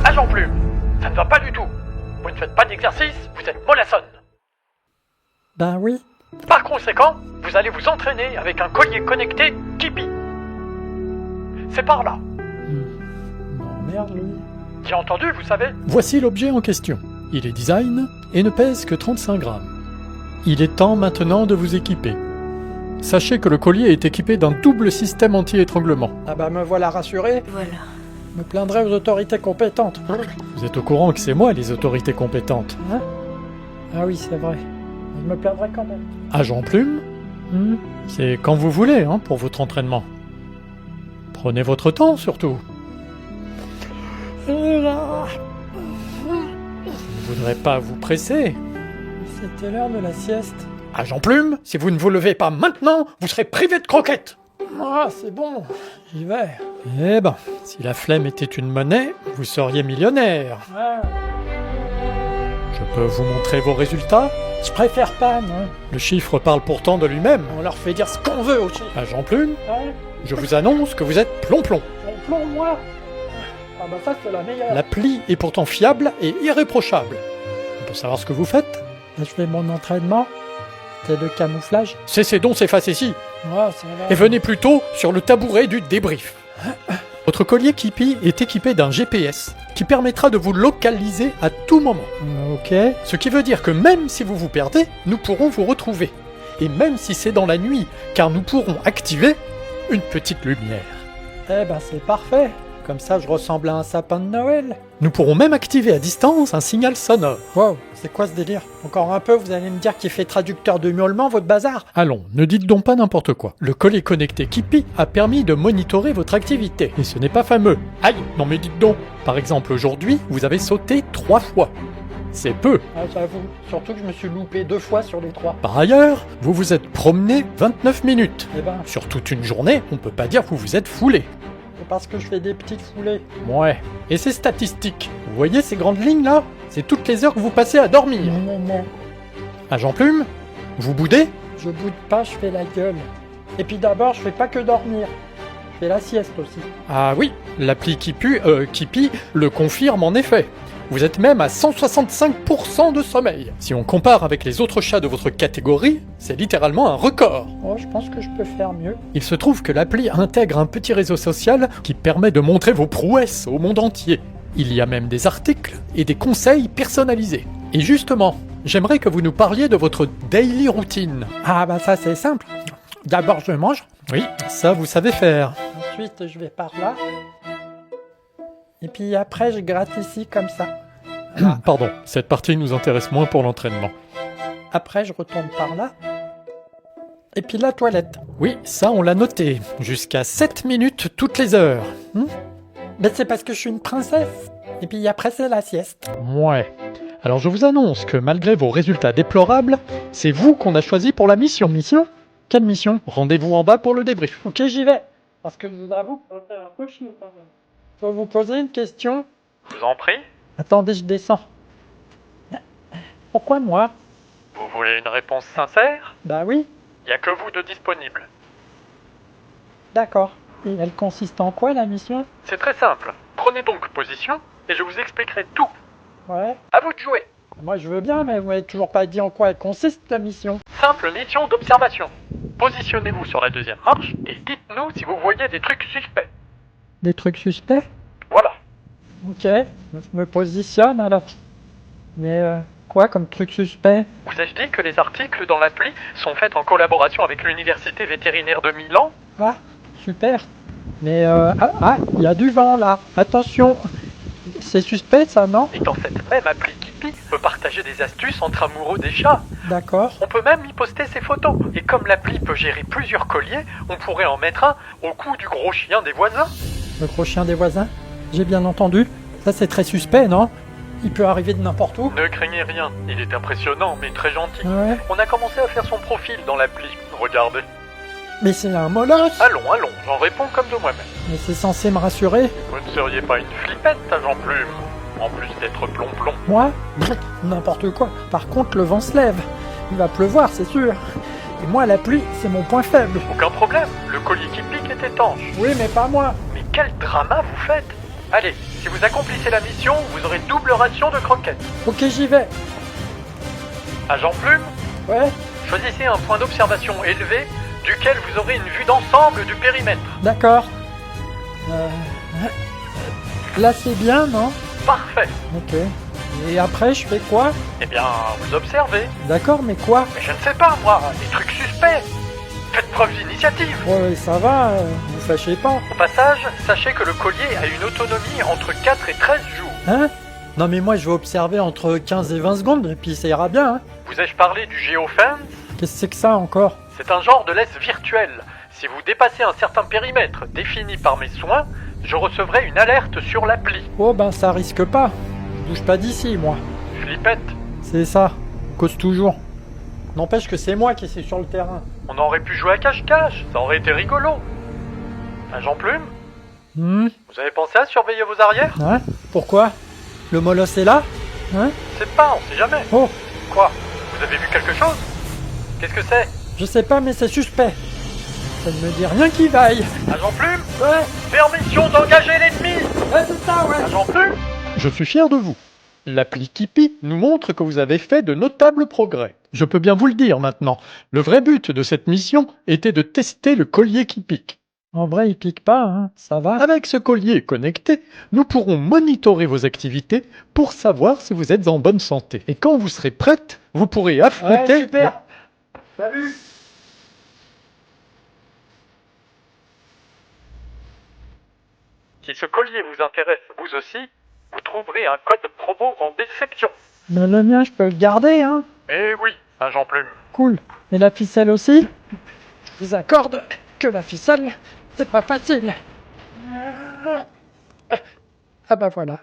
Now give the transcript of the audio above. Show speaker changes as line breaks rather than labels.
Agent Plume, ça ne va pas du tout. Vous ne faites pas d'exercice, vous êtes mollassonne.
Ben oui.
Par conséquent, vous allez vous entraîner avec un collier connecté Kipi. C'est par là.
Merde, lui.
J'ai entendu, vous savez.
Voici l'objet en question. Il est design et ne pèse que 35 grammes. Il est temps maintenant de vous équiper. Sachez que le collier est équipé d'un double système anti-étranglement.
Ah bah me voilà rassuré.
Voilà.
Je me plaindrai aux autorités compétentes.
Vous êtes au courant que c'est moi les autorités compétentes.
Hein? Ah oui, c'est vrai. Je me plaindrai quand même.
Agent Plume, c'est quand vous voulez pour votre entraînement. Prenez votre temps surtout. Je ne voudrais pas vous presser.
C'était l'heure de la sieste.
Agent Plume, si vous ne vous levez pas maintenant, vous serez privé de croquettes.
Ah, c'est bon. J'y vais.
Eh ben, si la flemme était une monnaie, vous seriez millionnaire.
Ah,
Je peux vous montrer vos résultats?
je préfère pas, non.
Le chiffre parle pourtant de lui-même.
On leur fait dire ce qu'on veut aussi.
Agent Plume,
Ouais,
je vous annonce que vous êtes plomb-plomb.
plomb, moi. Ah bah ça, c'est la meilleure.
L'appli est pourtant fiable et irréprochable. On peut savoir ce que vous faites?
Je fais mon entraînement. C'est le camouflage.
Cessez donc ces facéties
Ouais, ça va.
et venez plutôt sur le tabouret du débrief. Votre collier Kipi est équipé d'un GPS qui permettra de vous localiser à tout moment.
Ok.
Ce qui veut dire que même si vous vous perdez, nous pourrons vous retrouver. Et même si c'est dans la nuit, car nous pourrons activer une petite lumière.
Eh ben c'est parfait. Comme ça, je ressemble à un sapin de Noël.
Nous pourrons même activer à distance un signal sonore.
Wow, c'est quoi ce délire? Encore un peu, vous allez me dire qu'il fait traducteur de miaulement, votre bazar?
Allons, ne dites donc pas n'importe quoi. Le collier connecté Kipi a permis de monitorer votre activité. Et ce n'est pas fameux. Aïe, non mais dites donc. Par exemple, aujourd'hui, vous avez sauté 3 fois. C'est peu.
Ah, j'avoue. Surtout que je me suis loupé 2 fois sur les 3.
Par ailleurs, vous vous êtes promené 29 minutes.
Eh ben,
Sur toute une journée, on peut pas dire que vous vous êtes foulé.
c'est parce que je fais des petites foulées.
Ouais. Et ces statistiques, vous voyez ces grandes lignes là? C'est toutes les heures que vous passez à dormir.
Non.
Agent Plume, vous boudez?
Je boude pas, je fais la gueule. Et puis d'abord, je fais pas que dormir. Je fais la sieste aussi.
Ah oui, l'appli Kipi le confirme en effet. Vous êtes même à 165% de sommeil. Si on compare avec les autres chats de votre catégorie, c'est littéralement un record.
Oh, je pense que je peux faire mieux.
Il se trouve que l'appli intègre un petit réseau social qui permet de montrer vos prouesses au monde entier. Il y a même des articles et des conseils personnalisés. Et justement, j'aimerais que vous nous parliez de votre daily routine.
Ah bah ça, c'est simple. D'abord, je mange.
Oui, ça vous savez faire.
Ensuite, je vais par là. Et puis après, je gratte ici comme ça.
Pardon, cette partie nous intéresse moins pour l'entraînement.
Après, je retourne par là. Et puis la toilette.
Oui, ça on l'a noté. Jusqu'à 7 minutes toutes les heures.
Mais c'est parce que je suis une princesse. Et puis après, c'est la sieste.
Ouais. Alors je vous annonce que malgré vos résultats déplorables, c'est vous qu'on a choisi pour la mission.
Mission? Quelle mission?
Rendez-vous en bas pour le débrief.
Ok, j'y vais. Parce que je vous avoue, ça va faire un peu chier quand même. Je peux vous poser une question?
Je vous en prie.
Attendez, je descends. Pourquoi moi?
Vous voulez une réponse sincère?
Bah oui,
Il n'y a que vous de disponible.
d'accord. Et elle consiste en quoi la mission?
C'est très simple. Prenez donc position et je vous expliquerai tout.
Ouais.
À vous de jouer.
Moi je veux bien, mais vous m'avez toujours pas dit en quoi elle consiste la mission.
Simple mission d'observation. Positionnez-vous sur la deuxième marche et dites-nous si vous voyez des trucs suspects.
Des trucs suspects?
Voilà.
Ok, je me positionne alors. Mais quoi comme truc suspect?
Vous ai-je dit que les articles dans l'appli sont faits en collaboration avec l'université vétérinaire de Milan?
Ah, super. Mais il y a du vent là. Attention. C'est suspect ça, non?
Et dans cette même appli Kipi peut partager des astuces entre amoureux des chats.
D'accord.
On peut même y poster ses photos. Et comme l'appli peut gérer plusieurs colliers, on pourrait en mettre un au cou du gros chien des voisins.
Le gros chien des voisins? J'ai bien entendu. Ça c'est très suspect, non? Il peut arriver de n'importe où.
Ne craignez rien, il est impressionnant mais très gentil.
Ouais.
On a commencé à faire son profil dans l'appli. Regardez.
Mais c'est un molosse.
Allons, j'en réponds comme de moi-même.
Mais c'est censé me rassurer.
Vous ne seriez pas une flippette, agent Plume. En plus d'être plomb-plomb.
Moi? N'importe quoi. Par contre, le vent se lève. Il va pleuvoir, c'est sûr. Et moi, la pluie, c'est mon point faible.
Aucun problème, le collier qui pique est étanche.
Oui, mais pas moi.
Mais quel drama vous faites? Allez, si vous accomplissez la mission, vous aurez double ration de croquettes.
Ok, j'y vais.
Agent Plume,
Ouais,
choisissez un point d'observation élevé duquel vous aurez une vue d'ensemble du périmètre.
d'accord. Là, c'est bien, non?
Parfait.
Ok. Et après, je fais quoi?
Eh bien, vous observez.
D'accord, mais quoi?
Mais je ne sais pas, moi, des trucs suspects. Faites preuve d'initiative.
Ouais, ça va, vous fâchez pas.
Au passage, sachez que le collier a une autonomie entre 4 et 13 jours.
Hein? Non, mais moi, je vais observer entre 15 et 20 secondes, et puis ça ira bien, hein.
Vous ai-je parlé du géofence?
Qu'est-ce que c'est que ça, encore?
C'est un genre de laisse virtuelle. Si vous dépassez un certain périmètre défini par mes soins, je recevrai une alerte sur l'appli.
Oh, ben, ça risque pas. Je bouge pas d'ici, moi.
Flippette,
C'est ça. Cause toujours. N'empêche que c'est moi qui suis sur le terrain.
on aurait pu jouer à cache-cache, ça aurait été rigolo. Agent Plume, vous avez pensé à surveiller vos arrières?
Hein? Pourquoi? Le molosse est là? Hein?
C'est pas, on sait jamais.
Oh,
Quoi? Vous avez vu quelque chose? Qu'est-ce que c'est?
je sais pas, mais c'est suspect. Ça ne me dit rien qui vaille.
Agent Plume,
Ouais,
permission d'engager l'ennemi!
ouais, c'est ça, ouais.
Agent Plume,
Je suis fier de vous. L'appli Kipi nous montre que vous avez fait de notables progrès. Je peux bien vous le dire maintenant. Le vrai but de cette mission était de tester le collier qui pique.
En vrai, il pique pas, hein. Ça va.
Avec ce collier connecté, nous pourrons monitorer vos activités pour savoir si vous êtes en bonne santé. Et quand vous serez prête, vous pourrez affronter...
Ouais, super. Salut.
si ce collier vous intéresse vous aussi, vous trouverez un code promo en description.
Ben, le mien, je peux le garder, hein.
Eh oui, Agent Plume.
Cool. Et la ficelle aussi? Je vous accorde que la ficelle, c'est pas facile. Ah bah voilà.